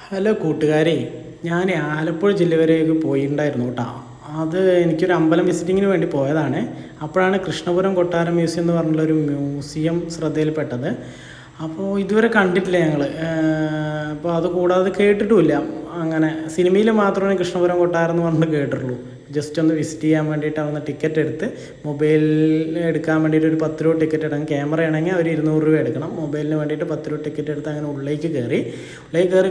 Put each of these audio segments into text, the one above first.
Hello കൂട്ടുകാരെ, ഞാൻ ആലപ്പുഴ ജില്ല വരെയൊക്കെ പോയിട്ടുണ്ടായിരുന്നു കേട്ടോ. അത് എനിക്കൊരു അമ്പലം വിസിറ്റിങ്ങിന് വേണ്ടി പോയതാണ്. അപ്പോഴാണ് കൃഷ്ണപുരം കൊട്ടാരം മ്യൂസിയം എന്ന് പറഞ്ഞുള്ളൊരു മ്യൂസിയം ശ്രദ്ധയിൽപ്പെട്ടത്. അപ്പോൾ ഇതുവരെ കണ്ടിട്ടില്ല ഞങ്ങൾ. അപ്പോൾ അത് കൂടാതെ കേട്ടിട്ടുമില്ല. അങ്ങനെ സിനിമയിൽ മാത്രമേ കൃഷ്ണപുരം കൊട്ടാരം എന്ന് പറഞ്ഞിട്ട് കേട്ടിട്ടുള്ളൂ. ജസ്റ്റ് ഒന്ന് വിസിറ്റ് ചെയ്യാൻ വേണ്ടിയിട്ട് ഒന്ന് ടിക്കറ്റ് എടുത്ത് മൊബൈലിൽ എടുക്കാൻ വേണ്ടിയിട്ട് ഒരു 10 രൂപ ടിക്കറ്റ് എടുക്കണം. ക്യാമറ ആണെങ്കിൽ ഒരു 200 രൂപ എടുക്കണം. മൊബൈലിന് വേണ്ടിയിട്ട് 10 രൂപ ടിക്കറ്റ് എടുത്ത് അങ്ങനെ ഉള്ളിലേക്ക് കയറി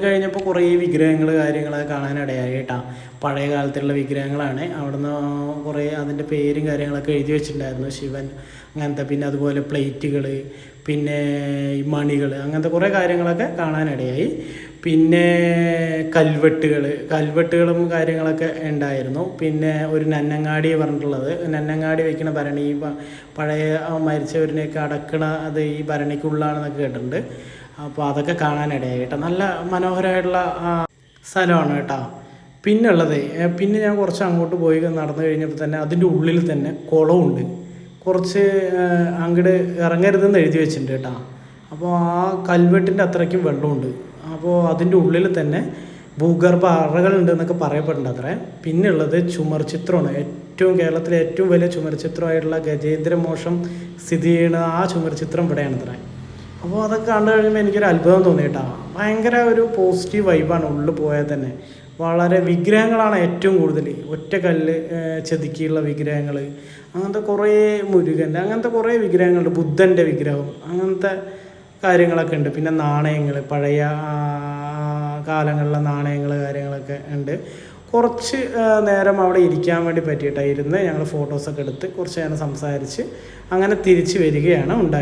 കഴിഞ്ഞപ്പോൾ കുറേ വിഗ്രഹങ്ങൾ കാര്യങ്ങളൊക്കെ കാണാനിടയായി കേട്ടോ. പഴയ കാലത്തുള്ള വിഗ്രഹങ്ങളാണ്. അവിടുന്ന് കുറേ അതിൻ്റെ പേരും കാര്യങ്ങളൊക്കെ എഴുതി വെച്ചിട്ടുണ്ടായിരുന്നു. ശിവൻ അങ്ങനത്തെ, പിന്നെ അതുപോലെ പ്ലേറ്റുകൾ, പിന്നെ ഈ മണികൾ, അങ്ങനത്തെ കുറേ കാര്യങ്ങളൊക്കെ കാണാനിടയായി. പിന്നെ കൽവെട്ടുകളും കാര്യങ്ങളൊക്കെ ഉണ്ടായിരുന്നു. പിന്നെ ഒരു നന്നങ്ങാടി പറഞ്ഞിട്ടുള്ളത്, നന്നങ്ങാടി വയ്ക്കുന്ന ഭരണി, പഴയ മരിച്ചവരിനെയൊക്കെ അടക്കണ അത് ഈ ഭരണിക്കുള്ളാണെന്നൊക്കെ കേട്ടിട്ടുണ്ട്. അപ്പോൾ അതൊക്കെ കാണാനിടയായി കേട്ടോ. നല്ല മനോഹരമായിട്ടുള്ള സ്ഥലമാണ് കേട്ടോ. പിന്നെ ഞാൻ കുറച്ച് അങ്ങോട്ട് പോയി നടന്നു കഴിഞ്ഞപ്പോൾ തന്നെ അതിൻ്റെ ഉള്ളിൽ തന്നെ കുളമുണ്ട്. കുറച്ച് അങ്ങോട്ട് ഇറങ്ങരുതെന്ന് എഴുതി വെച്ചിട്ടുണ്ട് കേട്ടോ. അപ്പോൾ ആ കൽവെട്ടിൻ്റെ അത്രയ്ക്കും വെള്ളമുണ്ട്. അപ്പോൾ അതിൻ്റെ ഉള്ളിൽ തന്നെ ഭൂഗർഭ അറകളുണ്ടെന്നൊക്കെ പറയപ്പെടുന്നുണ്ട് അത്രേ. പിന്നെ ഉള്ളത് ചുമർ ചിത്രമാണ്. കേരളത്തിലെ ഏറ്റവും വലിയ ചുമർ ചിത്രമായിട്ടുള്ള ഗജേന്ദ്രമോക്ഷം സ്ഥിതി ചെയ്യുന്ന ആ ചുമർ ചിത്രം ഇവിടെയാണ് അത്രേ. അപ്പോൾ അതൊക്കെ കണ്ടു കഴിയുമ്പോൾ എനിക്കൊരു അത്ഭുതം തോന്നി കേട്ടോ. ഭയങ്കര ഒരു പോസിറ്റീവ് വൈബാണ് ഉള്ളിൽ പോയാൽ തന്നെ. വളരെ വിഗ്രഹങ്ങളാണ് ഏറ്റവും കൂടുതൽ. ഒറ്റക്കല്ല് ചെതുക്കിയുള്ള വിഗ്രഹങ്ങൾ, അങ്ങനത്തെ കുറേ മുരുകൻ്റെ അങ്ങനത്തെ കുറേ വിഗ്രഹങ്ങളുണ്ട്. ബുദ്ധൻ്റെ വിഗ്രഹം, അങ്ങനത്തെ കാര്യങ്ങളൊക്കെ ഉണ്ട്. പിന്നെ നാണയങ്ങൾ, പഴയ കാലങ്ങളിലെ നാണയങ്ങൾ കാര്യങ്ങളൊക്കെ ഉണ്ട്. കുറച്ച് നേരം അവിടെ ഇരിക്കാൻ വേണ്ടി പറ്റിയിട്ടായിരുന്നു. ഞങ്ങൾ ഫോട്ടോസൊക്കെ എടുത്ത് കുറച്ച് നേരം സംസാരിച്ച് അങ്ങനെ തിരിച്ച് വരികയാണ് ഉണ്ടായത്.